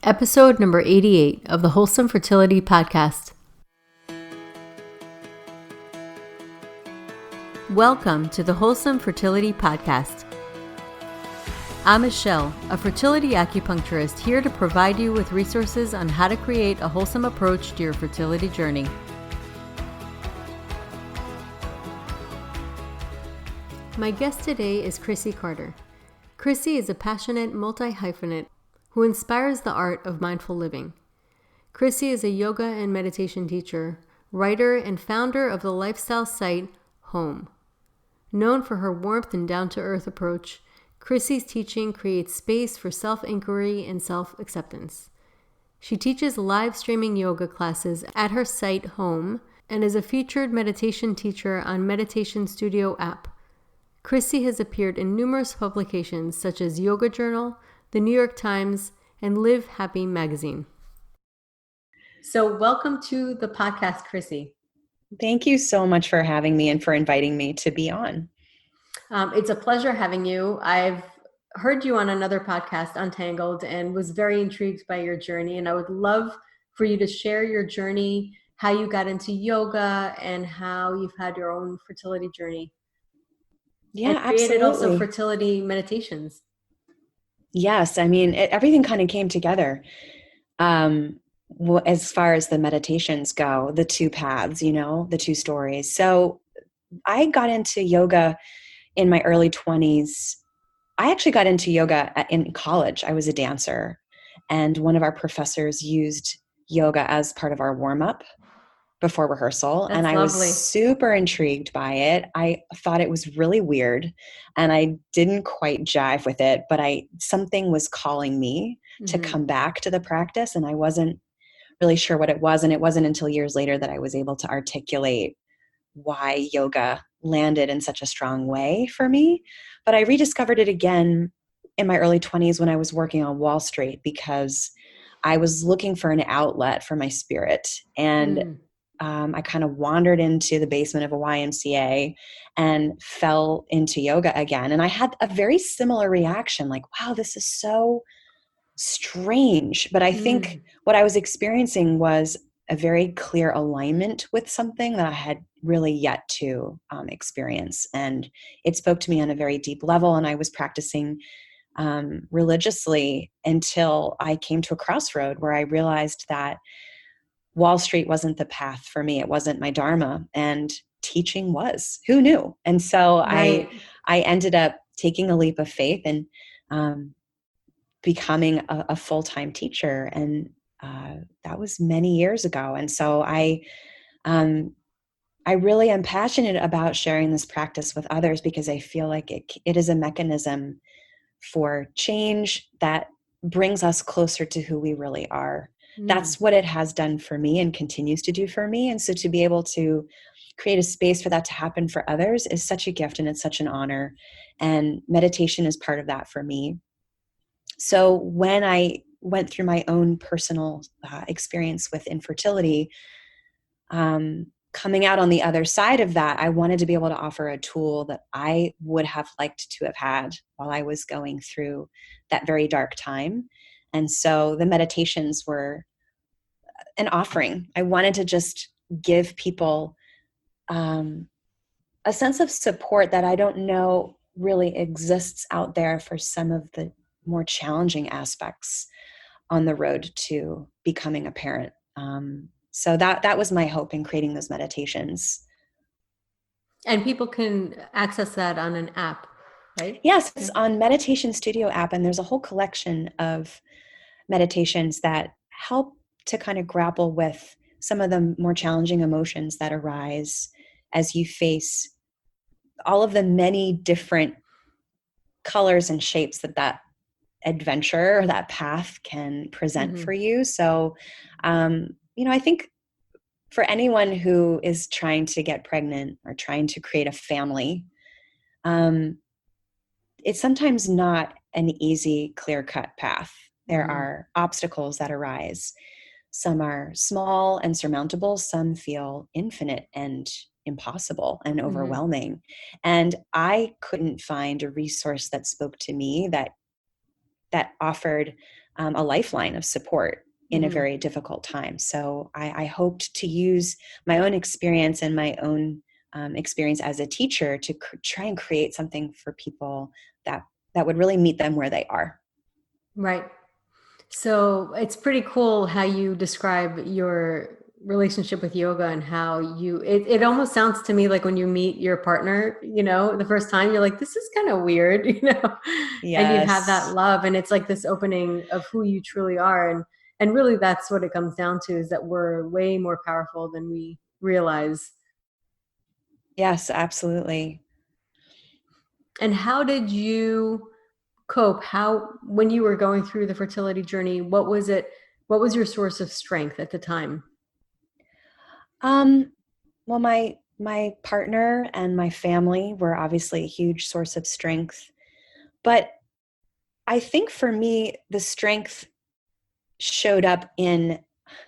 Episode number 88 of the Wholesome Fertility Podcast. Welcome to the Wholesome Fertility Podcast. I'm Michelle, a fertility acupuncturist here to provide you with resources on how to create a wholesome approach to your fertility journey. My guest today is Chrissy Carter. Chrissy is a passionate multi-hyphenate who inspires the art of mindful living. Chrissy is a yoga and meditation teacher, writer, and founder of the lifestyle site Home. Known for her warmth and down-to-earth approach, Chrissy's teaching creates space for self-inquiry and self-acceptance. She teaches live streaming yoga classes at her site Home and is a featured meditation teacher on Meditation Studio app. Chrissy has appeared in numerous publications such as Yoga Journal, The New York Times, and Live Happy magazine. So welcome to the podcast, Chrissy. Thank you so much for having me and for inviting me to be on. It's a pleasure having you. I've heard you on another podcast, Untangled, and was very intrigued by your journey. And I would love for you to share your journey, how you got into yoga, and how you've had your own fertility journey. Yeah, and created absolutely. Also fertility meditations. Yes, I mean, everything kind of came together. As far as the meditations go, the two paths, the two stories. So I got into yoga in my early 20s. I actually got into yoga in college. I was a dancer, and one of our professors used yoga as part of our warm-up before rehearsal. That's and I lovely. was super intrigued by it. I thought it was really weird and I didn't quite jive with it, but something was calling me to come back to the practice, and I wasn't really sure what it was. And it wasn't until years later that I was able to articulate why yoga landed in such a strong way for me. But I rediscovered it again in my early 20s when I was working on Wall Street, because I was looking for an outlet for my spirit. And I kind of wandered into the basement of a YMCA and fell into yoga again. And I had a very similar reaction, like, wow, this is so strange. But I think what I was experiencing was a very clear alignment with something that I had really yet to experience. And it spoke to me on a very deep level. And I was practicing religiously until I came to a crossroad where I realized that Wall Street wasn't the path for me. It wasn't my dharma, and teaching was. Who knew? And so Right. I ended up taking a leap of faith and becoming a full-time teacher. And that was many years ago. And so I really am passionate about sharing this practice with others, because I feel like it is a mechanism for change that brings us closer to who we really are. That's what it has done for me and continues to do for me. And so to be able to create a space for that to happen for others is such a gift, and it's such an honor. And meditation is part of that for me. So when I went through my own personal experience with infertility, coming out on the other side of that, I wanted to be able to offer a tool that I would have liked to have had while I was going through that very dark time. And so the meditations were an offering. I wanted to just give people a sense of support that I don't know really exists out there for some of the more challenging aspects on the road to becoming a parent. So that was my hope in creating those meditations. And people can access that on an app, right? Yes, it's on Meditation Studio app, and there's a whole collection of meditations that help to kind of grapple with some of the more challenging emotions that arise as you face all of the many different colors and shapes that adventure or that path can present for you. So, I think for anyone who is trying to get pregnant or trying to create a family, it's sometimes not an easy, clear-cut path. There are obstacles that arise. Some are small and surmountable. Some feel infinite and impossible and overwhelming. And I couldn't find a resource that spoke to me, that offered a lifeline of support in a Mm-hmm. very difficult time. So I hoped to use my own experience and my own experience as a teacher to try and create something for people that would really meet them where they are. Right. So it's pretty cool how you describe your relationship with yoga and how it almost sounds to me like when you meet your partner, the first time you're like, this is kind of weird, and you have that Yes. love and it's like this opening of who you truly are. And really that's what it comes down to, is that we're way more powerful than we realize. Yes, absolutely. And how did you cope? When you were going through the fertility journey, what was it? What was your source of strength at the time? Um, well, my partner and my family were obviously a huge source of strength, but I think for me, the strength showed up in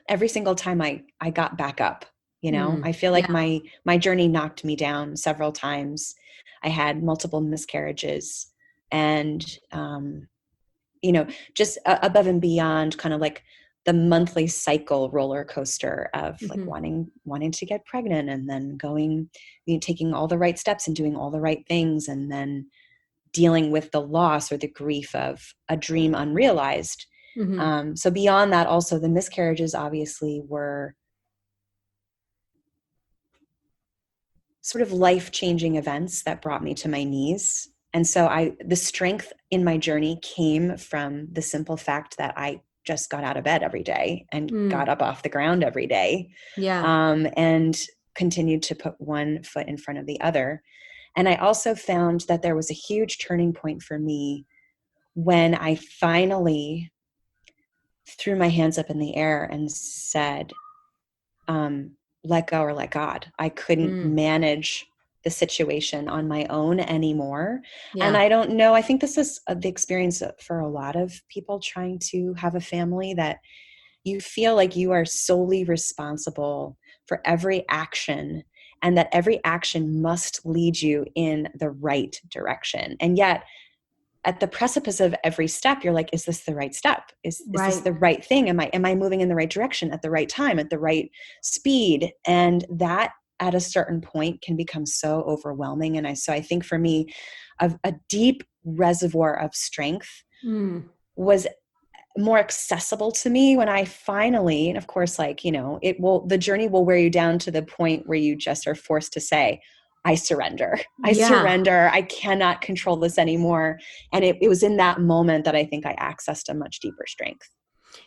every single time I got back up. Mm, I feel like yeah. my journey knocked me down several times. I had multiple miscarriages, and just above and beyond kind of like the monthly cycle roller coaster of like Hmm. wanting to get pregnant, and then going, taking all the right steps and doing all the right things, and then dealing with the loss or the grief of a dream unrealized. Hmm. So beyond that, also the miscarriages obviously were sort of life-changing events that brought me to my knees. And so the strength in my journey came from the simple fact that I just got out of bed every day and Mm, got up off the ground every day, yeah. and continued to put one foot in front of the other. And I also found that there was a huge turning point for me when I finally threw my hands up in the air and said, um, let go or let God. I couldn't Mm, manage the situation on my own anymore. And yeah. I don't know, I think this is the experience for a lot of people trying to have a family, that you feel like you are solely responsible for every action, and that every action must lead you in the right direction. And yet, at the precipice of every step, you're like, is this the right step? Is this Right. the right thing? Am I moving in the right direction at the right time, at the right speed? And that at a certain point can become so overwhelming. So I think for me, a deep reservoir of strength Mm, was more accessible to me when I finally, and of course, the journey will wear you down to the point where you just are forced to say, I surrender. I yeah. surrender. I cannot control this anymore. And it was in that moment that I think I accessed a much deeper strength.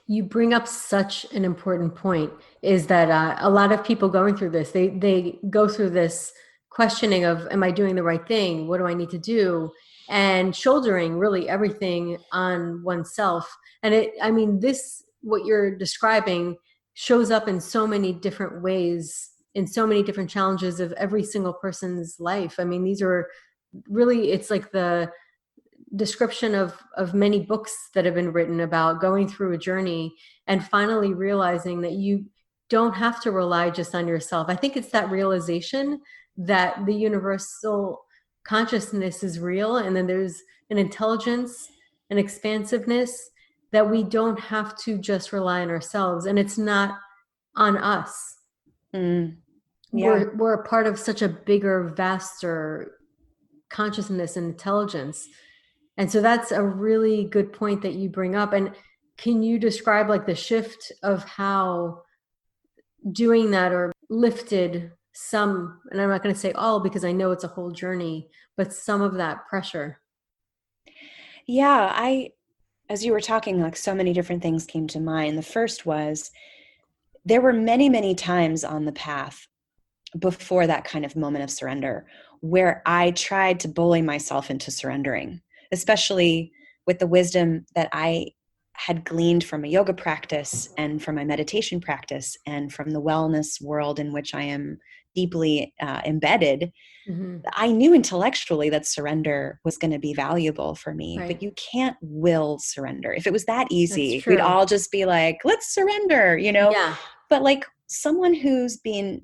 You bring up such an important point, is that a lot of people going through this, they go through this questioning of, am I doing the right thing? What do I need to do? And shouldering really everything on oneself. And I mean, what you're describing shows up in so many different ways, in so many different challenges of every single person's life. I mean, these are really, it's like the description of many books that have been written about going through a journey and finally realizing that you don't have to rely just on yourself. I think it's that realization that the universal consciousness is real, and then there's an intelligence, an expansiveness, that we don't have to just rely on ourselves, and it's not on us. Mm, yeah. We're a part of such a bigger, vaster consciousness and intelligence. And so that's a really good point that you bring up. And can you describe like the shift of how doing that or lifted some, and I'm not going to say all because I know it's a whole journey, but some of that pressure? Yeah. As you were talking, like so many different things came to mind. The first was, there were many, many times on the path before that kind of moment of surrender where I tried to bully myself into surrendering, especially with the wisdom that I had gleaned from a yoga practice and from my meditation practice and from the wellness world in which I am deeply embedded. Mm-hmm. I knew intellectually that surrender was going to be valuable for me, Right. but you can't will surrender. If it was that That's easy, we'd true. all just be like, let's surrender, Yeah. But like, someone who's been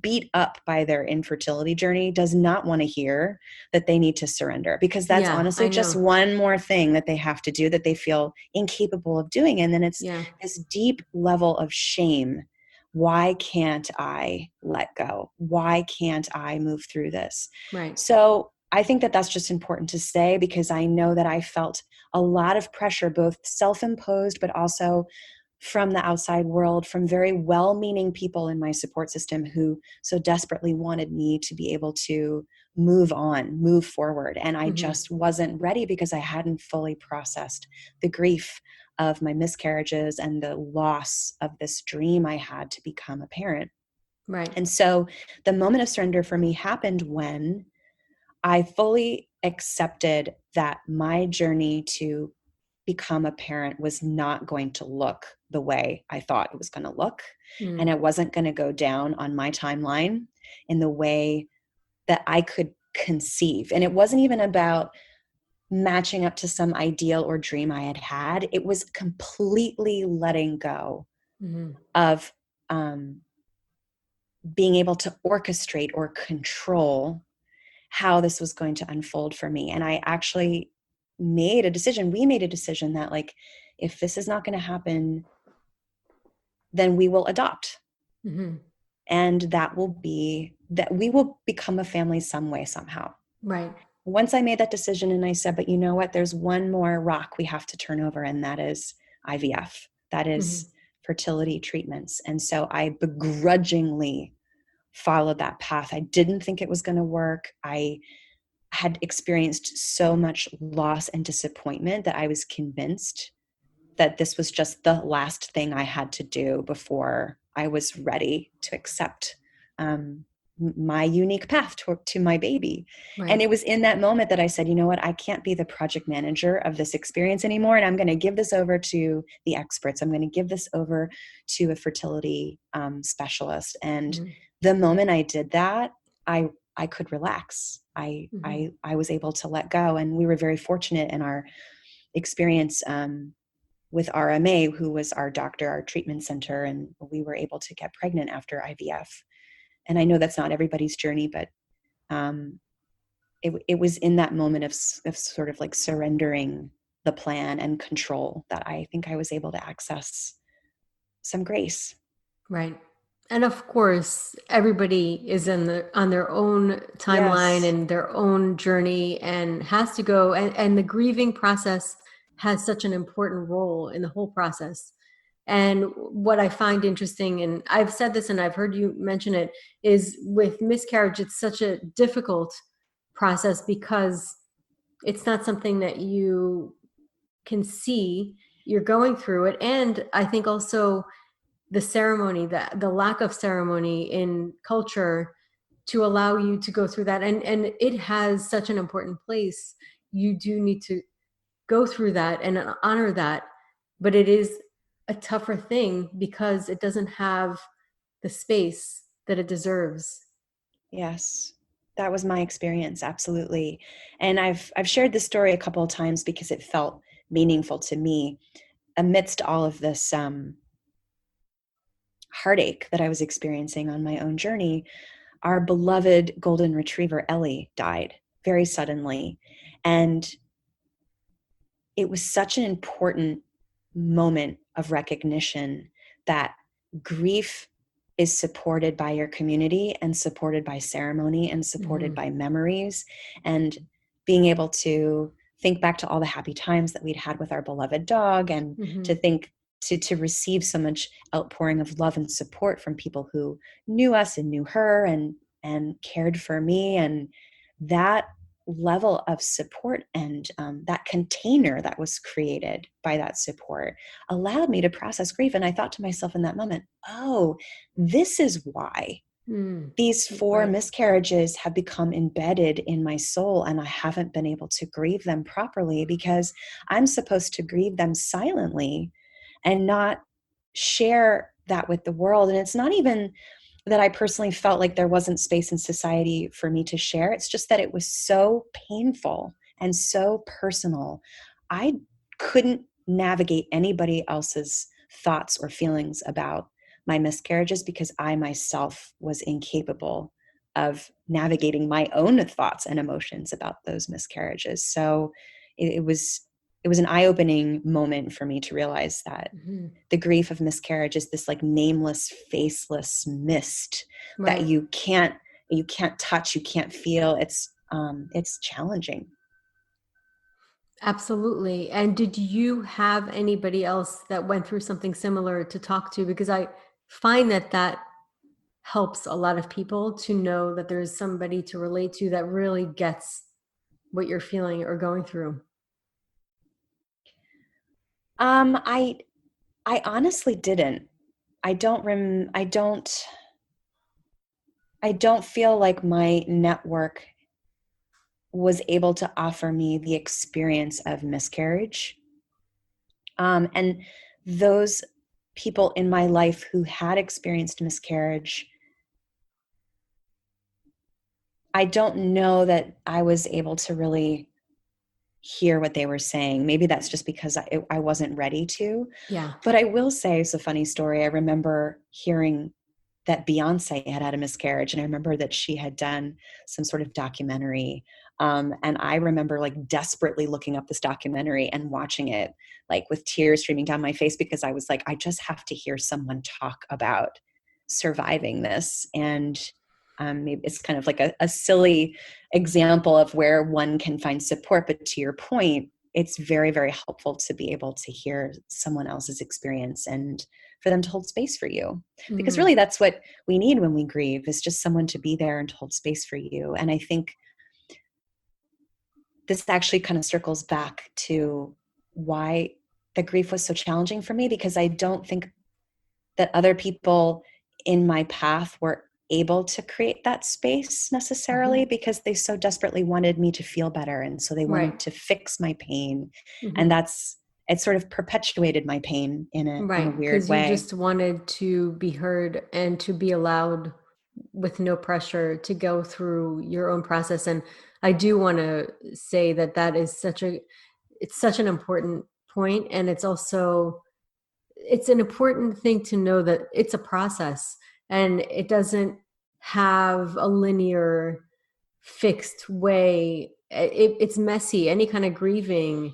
beat up by their infertility journey does not want to hear that they need to surrender, because that's Yeah, honestly I just know. one more thing that they have to do that they feel incapable of doing. And then it's Yeah, this deep level of shame. Why can't I let go? Why can't I move through this? right. So I think that that's just important to say, because I know that I felt a lot of pressure, both self-imposed, but also from the outside world, from very well-meaning people in my support system who so desperately wanted me to be able to move on, move forward. And I Mm-hmm. just wasn't ready, because I hadn't fully processed the grief of my miscarriages and the loss of this dream I had to become a parent. Right. And so the moment of surrender for me happened when I fully accepted that my journey to become a parent was not going to look the way I thought it was going to look. And Mm. it wasn't going to go down on my timeline in the way that I could conceive. And it wasn't even about matching up to some ideal or dream I had had. It was completely letting go Mm-hmm. of being able to orchestrate or control how this was going to unfold for me. And I actually made a decision. We made a decision that, like, if this is not going to happen, then we will adopt. Mm-hmm. And that will be that we will become a family some way, somehow. Right. Once I made that decision and I said, but you know what, there's one more rock we have to turn over, and that is IVF. That Mm-hmm. is fertility treatments. And so I begrudgingly followed that path. I didn't think it was going to work. I had experienced so much loss and disappointment that I was convinced that this was just the last thing I had to do before I was ready to accept my unique path to my baby. And Right. it was in that moment that I said, you know what, I can't be the project manager of this experience anymore. And I'm going to give this over to the experts. I'm going to give this over to a fertility specialist. And Mm-hmm. the moment I did that, I could relax. Mm-hmm. I was able to let go. And we were very fortunate in our experience with RMA, who was our doctor, our treatment center, and we were able to get pregnant after IVF. And I know that's not everybody's journey, but um, it was in that moment of sort of like surrendering the plan and control that I think I was able to access some grace. Right. And of course, everybody is on their own timeline Yes. and their own journey and has to go, and the grieving process has such an important role in the whole process. And what I find interesting, and I've said this and I've heard you mention it, is with miscarriage, it's such a difficult process because it's not something that you can see. You're going through it. And I think also the ceremony, the lack of ceremony in culture to allow you to go through that, and it has such an important place. You do need to go through that and honor that, but it is a tougher thing because it doesn't have the space that it deserves. Yes. That was my experience, absolutely. And I've shared this story a couple of times because it felt meaningful to me amidst all of this heartache that I was experiencing on my own journey. Our beloved golden retriever Ellie died very suddenly, and it was such an important moment of recognition that grief is supported by your community and supported by ceremony and supported Mm-hmm. by memories, and being able to think back to all the happy times that we'd had with our beloved dog, and Mm-hmm. to think to receive so much outpouring of love and support from people who knew us and knew her and cared for me. And that level of support and that container that was created by that support allowed me to process grief. And I thought to myself in that moment, oh, this is why Mm. these 4 Right. miscarriages have become embedded in my soul, and I haven't been able to grieve them properly because I'm supposed to grieve them silently and not share that with the world. And it's not even that I personally felt like there wasn't space in society for me to share. It's just that it was so painful and so personal. I couldn't navigate anybody else's thoughts or feelings about my miscarriages because I myself was incapable of navigating my own thoughts and emotions about those miscarriages. So it was an eye-opening moment for me to realize that Mm-hmm. the grief of miscarriage is this like nameless, faceless mist that Right. you can't touch, you can't feel. It's challenging. Absolutely. And did you have anybody else that went through something similar to talk to? Because I find that that helps a lot of people to know that there's somebody to relate to that really gets what you're feeling or going through. I honestly didn't. I don't feel like my network was able to offer me the experience of miscarriage. And those people in my life who had experienced miscarriage, I don't know that I was able to really hear what they were saying. Maybe that's just because I wasn't ready to. Yeah. But I will say, it's a funny story. I remember hearing that Beyonce had a miscarriage, and I remember that she had done some sort of documentary. And I remember like desperately looking up this documentary and watching it, like with tears streaming down my face, because I was like, I just have to hear someone talk about surviving this. And maybe it's kind of like a silly example of where one can find support. But to your point, it's very, very helpful to be able to hear someone else's experience and for them to hold space for you. Because Mm-hmm. really that's what we need when we grieve, is just someone to be there and to hold space for you. And I think this actually kind of circles back to why the grief was so challenging for me, because I don't think that other people in my path were able to create that space necessarily, Mm-hmm. because they so desperately wanted me to feel better. And so they wanted Right. to fix my pain. And Mm-hmm. it sort of perpetuated my pain in a Right. weird Because you way. just wanted to be heard and to be allowed with no pressure to go through your own process. And I do want to say that that is it's such an important point. And it's also, it's an important thing to know that it's a process and it doesn't have a linear fixed way. It's messy. Any kind of grieving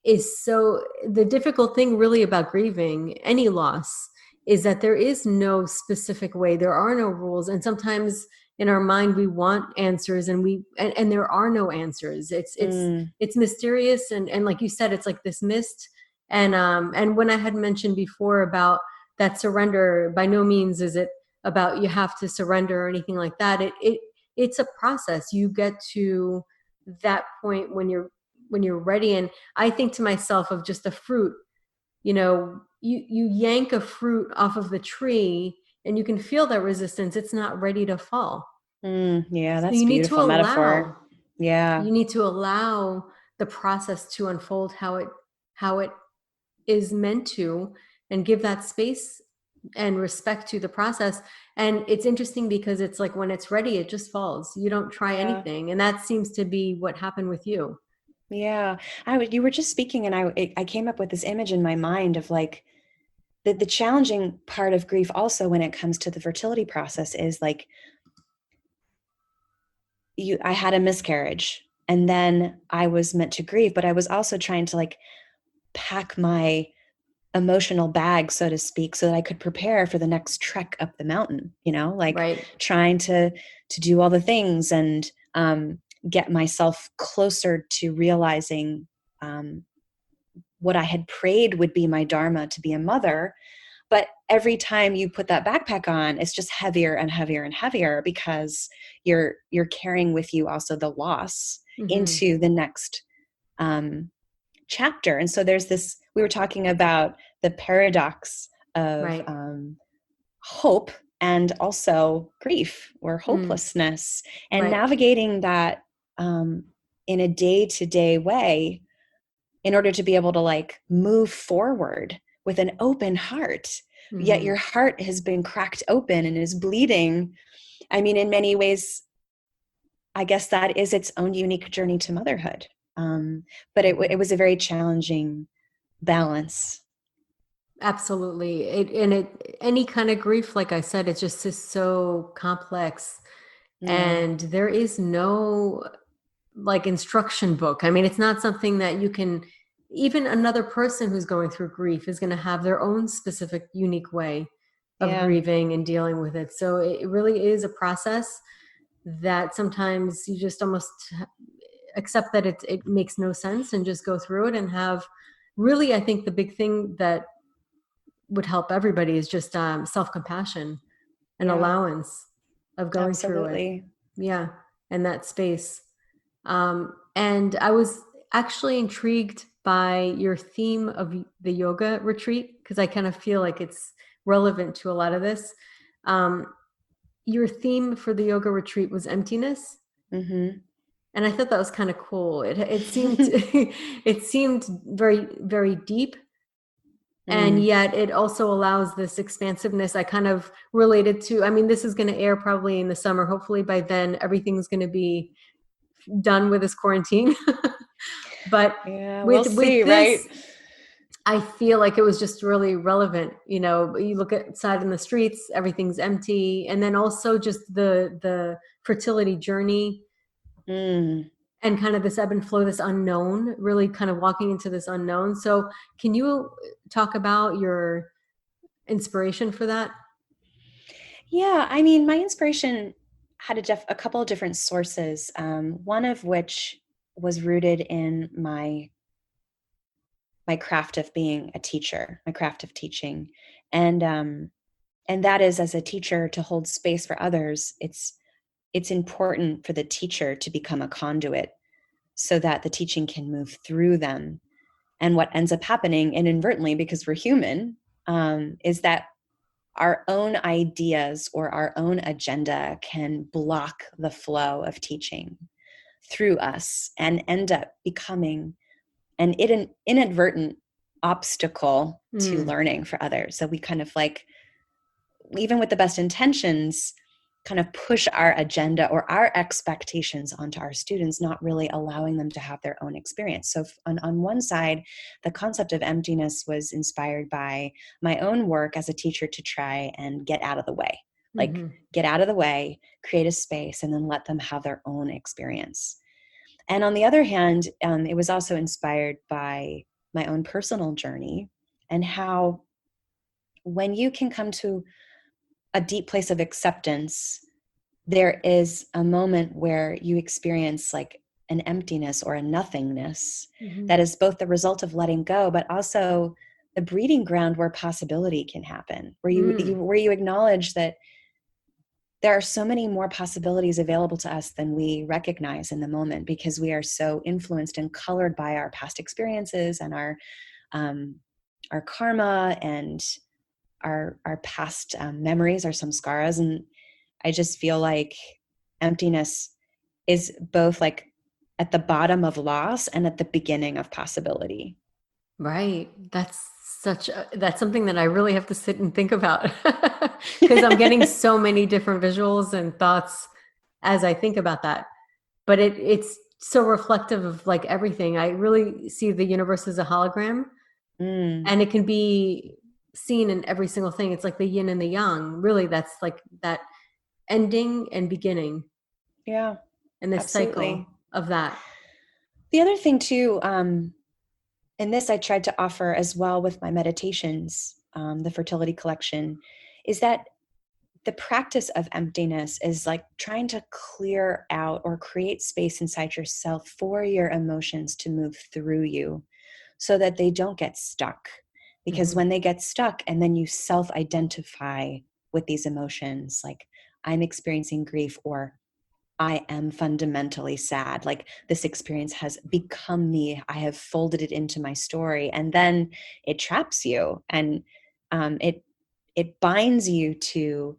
is so, the difficult thing really about grieving any loss is that there is no specific way. There are no rules. And sometimes in our mind we want answers and and there are no answers. Mm, It's mysterious and like you said, it's like this mist. And when I had mentioned before about that surrender, by no means is it about you have to surrender or anything like that. It's a process. You get to that point when you're ready. And I think to myself of just a fruit, you yank a fruit off of the tree and you can feel that resistance. It's not ready to fall. yeah, So that's beautiful metaphor. Yeah. you need to allow the process to unfold how it is meant to, and give that space and respect to the process. And it's interesting because it's like when it's ready, it just falls. You don't try Yeah. anything. And that seems to be what happened with you. Yeah. You were just speaking and I came up with this image in my mind of like the challenging part of grief also when it comes to the fertility process is like I had a miscarriage and then I was meant to grieve, but I was also trying to like pack my emotional bag, so to speak, so that I could prepare for the next trek up the mountain, like Right. trying to do all the things and get myself closer to realizing what I had prayed would be my dharma, to be a mother. But every time you put that backpack on, it's just heavier and heavier and heavier, because you're carrying with you also the loss Mm-hmm. into the next um, chapter. And so there's this, we were talking about the paradox of Right. hope and also grief or Mm. hopelessness, and Right. navigating that in a day-to-day way in order to be able to like move forward with an open heart. Yet Mm-hmm. your heart has been cracked open and is bleeding. I mean, in many ways, I guess that is its own unique journey to motherhood. But it Mm-hmm. was a very challenging balance. Absolutely. Any kind of grief, like I said, it's just is so complex, Mm, and there is no like instruction book. I mean, it's not something that you can, even another person who's going through grief is going to have their own specific, unique way of yeah, grieving and dealing with it. So it really is a process that sometimes you just almost accept that it makes no sense and just go through it and have really, I think the big thing that would help everybody is just self-compassion and yeah, allowance of going through it. absolutely. Yeah. And that space. And I was actually intrigued by your theme of the yoga retreat because I kind of feel like it's relevant to a lot of this. Um, your theme for the yoga retreat was emptiness, Hmm. and I thought that was kind of cool. It seemed it seemed very very deep, and Mm. yet it also allows this expansiveness. I kind of related to. I mean, this is going to air probably in the summer. Hopefully by then everything's going to be done with this quarantine. But Yeah, we'll with see, this, right? I feel like it was just really relevant. You know, you look outside in the streets, everything's empty, and then also just the fertility journey Mm. and kind of this ebb and flow, this unknown, really kind of walking into this unknown. So, can you talk about your inspiration for that? Yeah, I mean, my inspiration had a couple of different sources. One of which was rooted in my craft of being a teacher, my craft of teaching, and that is as a teacher to hold space for others. It's important for the teacher to become a conduit so that the teaching can move through them. And what ends up happening inadvertently, because we're human, is that our own ideas or our own agenda can block the flow of teaching through us and end up becoming an inadvertent obstacle to Mm, learning for others. So we kind of like, even with the best intentions, kind of push our agenda or our expectations onto our students, not really allowing them to have their own experience. So on one side, the concept of emptiness was inspired by my own work as a teacher to try and get out of the way, like hmm. get out of the way, create a space, and then let them have their own experience. And on the other hand, it was also inspired by my own personal journey and how when you can come to a deep place of acceptance, there is a moment where you experience like an emptiness or a nothingness Hmm. that is both the result of letting go, but also the breeding ground where possibility can happen, where Mm, where you acknowledge that there are so many more possibilities available to us than we recognize in the moment because we are so influenced and colored by our past experiences and um, our karma and our past memories, our samskaras. And I just feel like emptiness is both like at the bottom of loss and at the beginning of possibility. right. That's something that I really have to sit and think about because I'm getting so many different visuals and thoughts as I think about that. But it's so reflective of like everything. I really see the universe as a hologram, Mm, and it can be seen in every single thing. It's like the yin and the yang. Really, that's like that ending and beginning yeah, and this cycle absolutely. of that. The other thing too, and this I tried to offer as well with my meditations, the fertility collection, is that the practice of emptiness is like trying to clear out or create space inside yourself for your emotions to move through you so that they don't get stuck. Because Hmm. when they get stuck and then you self identify with these emotions, like I'm experiencing grief or I am fundamentally sad, like this experience has become me, I have folded it into my story, and then it traps you and it binds you to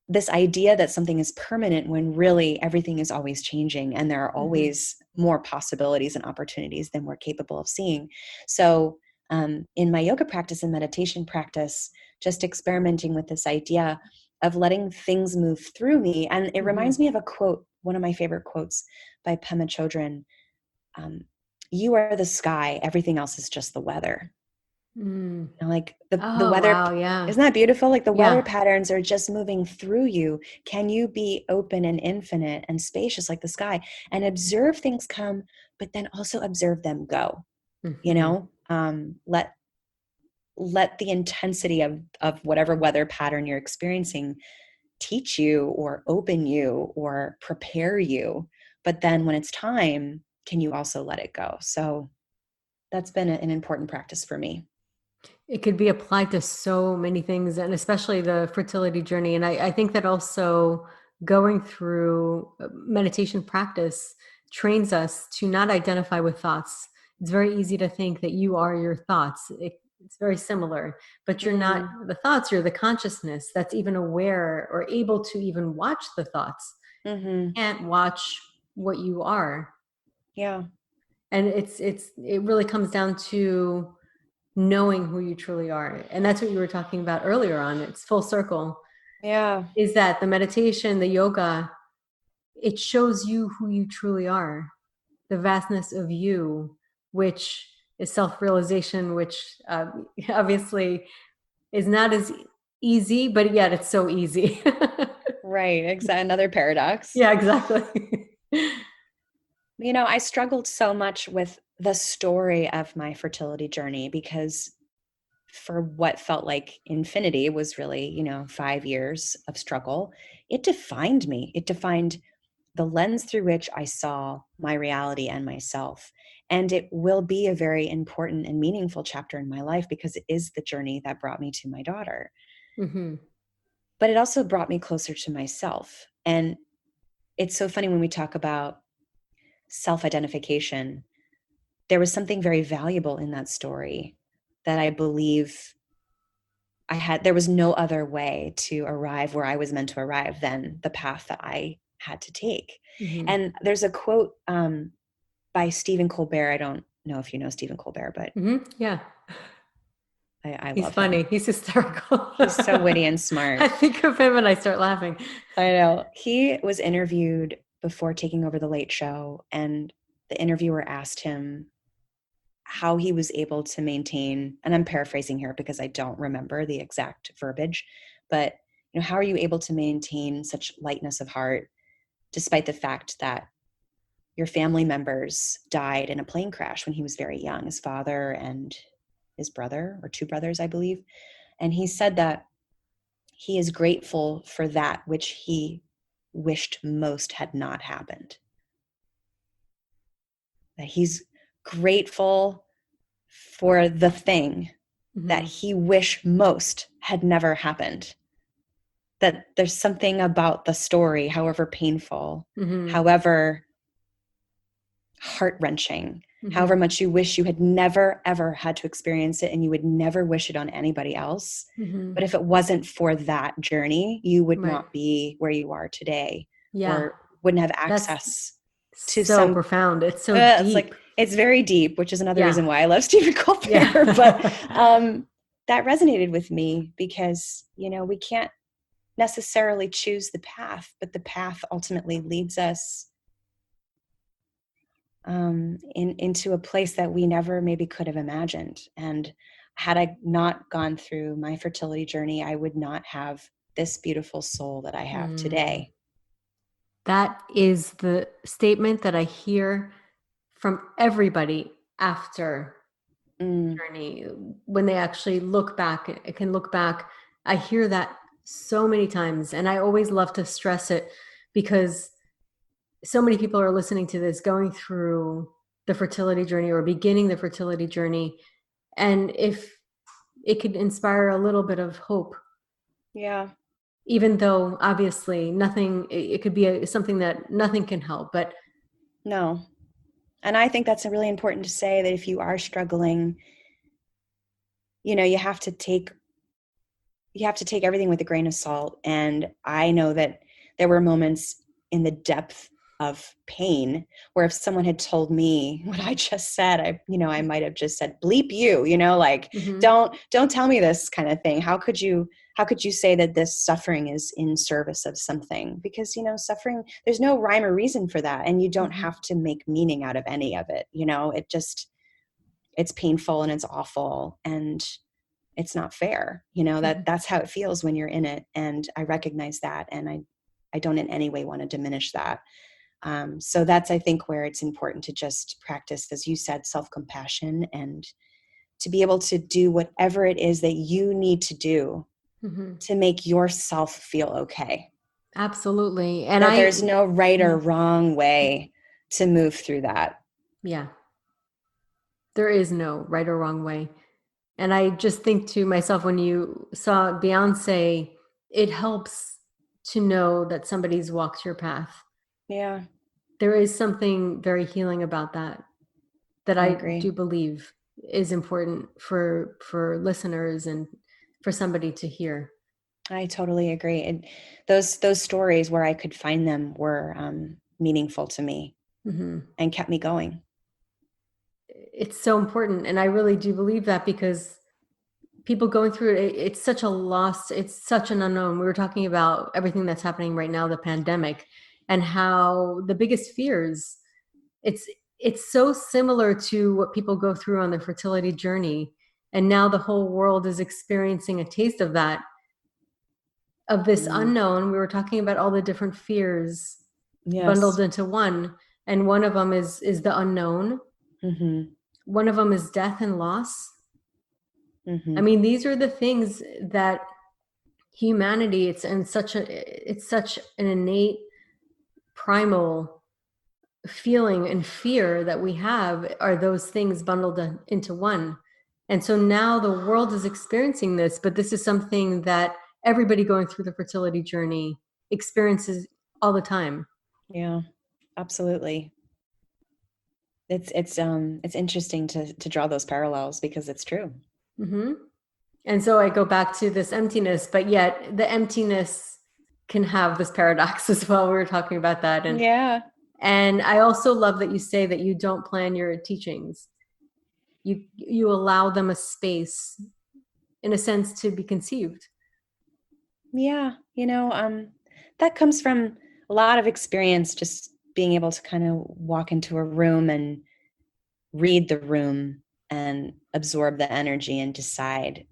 this idea that something is permanent when really everything is always changing and there are Hmm. always more possibilities and opportunities than we're capable of seeing. So, in my yoga practice and meditation practice, just experimenting with this idea of letting things move through me. And it Hmm. reminds me of a quote, one of my favorite quotes by Pema Chodron. um, you are the sky, everything else is just the weather. Like the Oh, weather, wow. Yeah. isn't that beautiful? Like the weather Yeah. patterns are just moving through you. Can you be open and infinite and spacious like the sky and observe things come, but then also observe them go, Hmm. let the intensity of whatever weather pattern you're experiencing teach you or open you or prepare you. But then when it's time, can you also let it go? So that's been an important practice for me. It could be applied to so many things, and especially the fertility journey. And I think that also going through meditation practice trains us to not identify with thoughts. It's very easy to think that you are your thoughts. It's very similar, but you're not Mm, the thoughts, you're the consciousness that's even aware or able to even watch the thoughts. mm-hmm. Can't watch what you are. Yeah. And it really comes down to knowing who you truly are. And that's what you were talking about earlier on. It's full circle. Yeah. Is that the meditation, the yoga, it shows you who you truly are, the vastness of you, which is self-realization, which obviously is not as easy, but yet it's so easy. Right. Exactly. Another paradox. Yeah, exactly. I struggled so much with the story of my fertility journey because for what felt like infinity was really, 5 years of struggle. It defined me. It defined the lens through which I saw my reality and myself. And it will be a very important and meaningful chapter in my life because it is the journey that brought me to my daughter. Hmm. But it also brought me closer to myself. And it's so funny when we talk about self-identification, there was something very valuable in that story that I believe there was no other way to arrive where I was meant to arrive than the path that I had to take. Hmm. And there's a quote by Stephen Colbert. I don't know if you know Stephen Colbert, but Hmm. Yeah. I He's love him. funny. He's hysterical. He's so witty and I smart. think of him and I start laughing. I know. He was interviewed before taking over the Late Show, and the interviewer asked him how he was able to maintain, and I'm paraphrasing here because I don't remember the exact verbiage, but how are you able to maintain such lightness of heart despite the fact that your family members died in a plane crash when he was very young, his father and his brother, or two brothers, I believe. And he said that he is grateful for that which he wished most had not happened. That he's grateful for the thing that Hmm. he wished most had never happened. That there's something about the story, however painful, Hmm. however heart-wrenching, Hmm. however much you wish you had never, ever had to experience it and you would never wish it on anybody else. Hmm. But if it wasn't for that journey, you would Right. not be where you are today Yeah. or wouldn't have That's access to so some. profound. It's so It's deep. like, it's very deep, which is another Yeah. reason why I love Stephen Colbert. But Yeah. that resonated with me because, we can't necessarily choose the path, but the path ultimately leads us into a place that we never maybe could have imagined. And had I not gone through my fertility journey, I would not have this beautiful soul that I have Mm. today. That is the statement that I hear from everybody after Mm, journey when they actually look back. It can look back. I hear that so many times, and I always love to stress it because so many people are listening to this going through the fertility journey or beginning the fertility journey, and if it could inspire a little bit of hope, yeah, even though obviously nothing, it could be something that nothing can help, but no. And I think that's really important to say that if you are struggling, you have to take everything with a grain of salt. And I know that there were moments in the depth of pain where if someone had told me what I just said, I might have just said, bleep you, like, mhm, don't tell me this kind of thing. How could you say that this suffering is in service of something? Because, suffering, there's no rhyme or reason for that. And you don't mhm. have to make meaning out of any of it. It just, it's painful and it's awful and it's not fair. You know, that's how it feels when you're in it. And I recognize that. And I don't in any way want to diminish that. So that's, I think, where it's important to just practice, as you said, self-compassion, and to be able to do whatever it is that you need to do to make yourself feel okay. Absolutely. And that there's no right or wrong way to move through that. Yeah. There is no right or wrong way. And I just think to myself, when you saw Beyonce, it helps to know that somebody's walked your path. Yeah. There is something very healing about that, that I do believe is important for listeners and for somebody to hear. I totally agree. And those stories where I could find them were meaningful to me and kept me going. It's so important. And I really do believe that, because people going through it, it's such a loss. It's such an unknown. We were talking about everything that's happening right now, the pandemic, and how the biggest fears, it's so similar to what people go through on their fertility journey. And now the whole world is experiencing a taste of that, of this unknown. We were talking about all the different fears bundled into one. And one of them is the unknown. One of them is death and loss. I mean, these are the things that humanity, it's such an innate primal feeling and fear that we have, are those things bundled into one. And so now the world is experiencing this, but this is something that everybody going through the fertility journey experiences all the time. Yeah, absolutely. It's interesting to draw those parallels, because it's true. And so I go back to this emptiness, but yet the emptiness can have this paradox as well. We were talking about that. And and I also love that you say that you don't plan your teachings. You allow them a space, in a sense, to be conceived. Yeah, that comes from a lot of experience, just being able to kind of walk into a room and read the room and absorb the energy and decide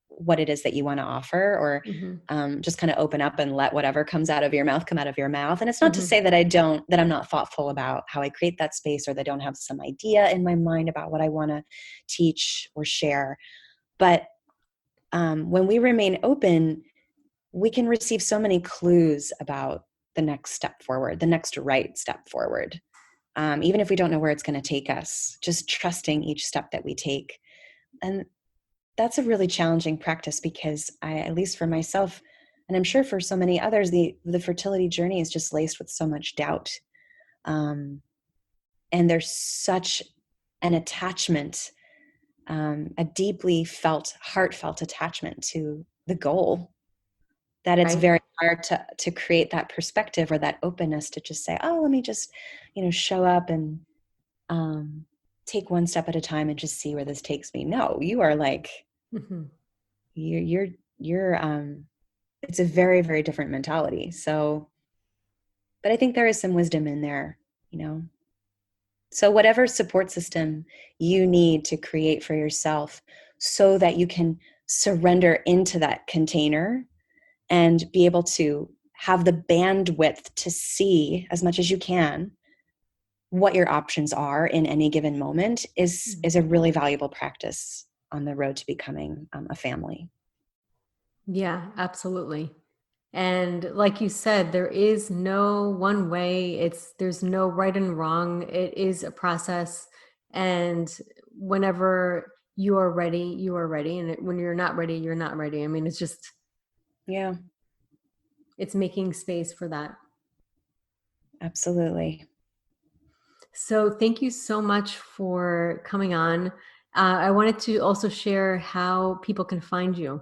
what it is that you want to offer, or just kind of open up and let whatever comes out of your mouth come out of your mouth. And it's not to say that I'm not thoughtful about how I create that space, or that I don't have some idea in my mind about what I want to teach or share. But when we remain open, we can receive so many clues about the next step forward, the next right step forward. Even if we don't know where it's going to take us, just trusting each step that we take. And that's a really challenging practice, because at least for myself, and I'm sure for so many others, the fertility journey is just laced with so much doubt. And there's such an attachment, a deeply heartfelt attachment to the goal, that it's very hard to create that perspective or that openness to just say, oh, let me just, show up and take one step at a time and just see where this takes me. No, you are like, you're it's a very, very different mentality. So, but I think there is some wisdom in there, So whatever support system you need to create for yourself, so that you can surrender into that container and be able to have the bandwidth to see as much as you can what your options are in any given moment, is a really valuable practice on the road to becoming a family. Yeah, absolutely. And like you said, there is no one way. There's no right and wrong. It is a process. And whenever you are ready, you are ready. And when you're not ready, you're not ready. I mean, it's just, it's making space for that. Absolutely. So thank you so much for coming on. I wanted to also share how people can find you.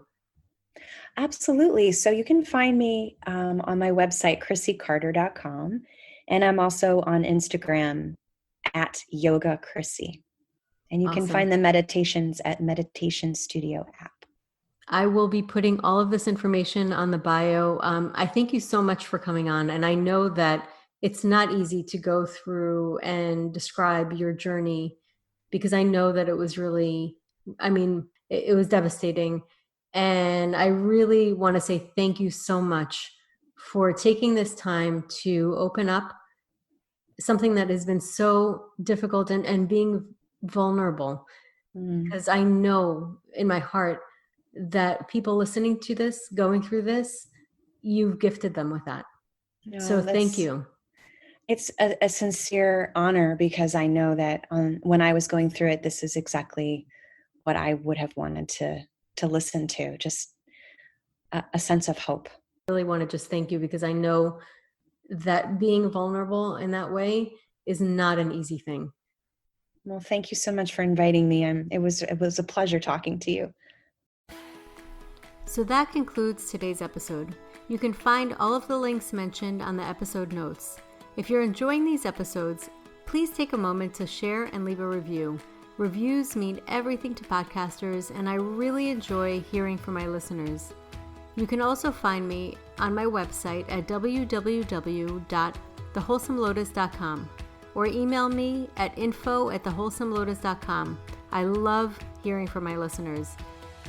Absolutely. So you can find me on my website, chrissycarter.com. And I'm also on Instagram at Yoga Chrissy. And you can find the meditations at Meditation Studio app. I will be putting all of this information on the bio. I thank you so much for coming on. And I know that it's not easy to go through and describe your journey, because I know that it was really, it was devastating. And I really want to say thank you so much for taking this time to open up something that has been so difficult and being vulnerable. Because I know in my heart that people listening to this, going through this, you've gifted them with that. No, So thank you. It's a sincere honor, because I know that when I was going through it, this is exactly what I would have wanted to listen to, just a sense of hope. I really want to just thank you, because I know that being vulnerable in that way is not an easy thing. Well, thank you so much for inviting me. It was a pleasure talking to you. So that concludes today's episode. You can find all of the links mentioned on the episode notes. If you're enjoying these episodes, please take a moment to share and leave a review. Reviews mean everything to podcasters, and I really enjoy hearing from my listeners. You can also find me on my website at www.thewholesomelotus.com or email me at info@thewholesomelotus.com. I love hearing from my listeners.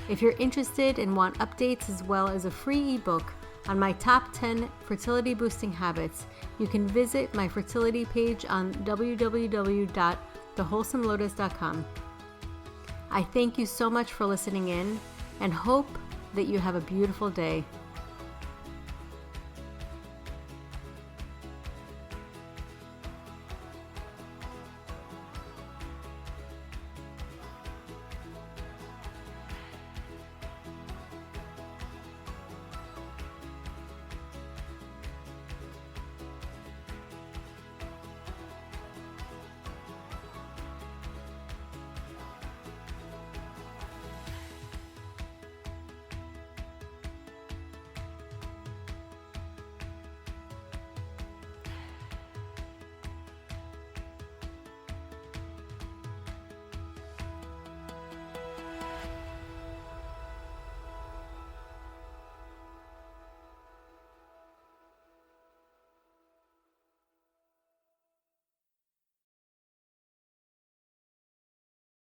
If you're interested and want updates as well as a free ebook on my top 10 fertility boosting habits, you can visit my fertility page on www.thewholesomelotus.com. I thank you so much for listening in and hope that you have a beautiful day.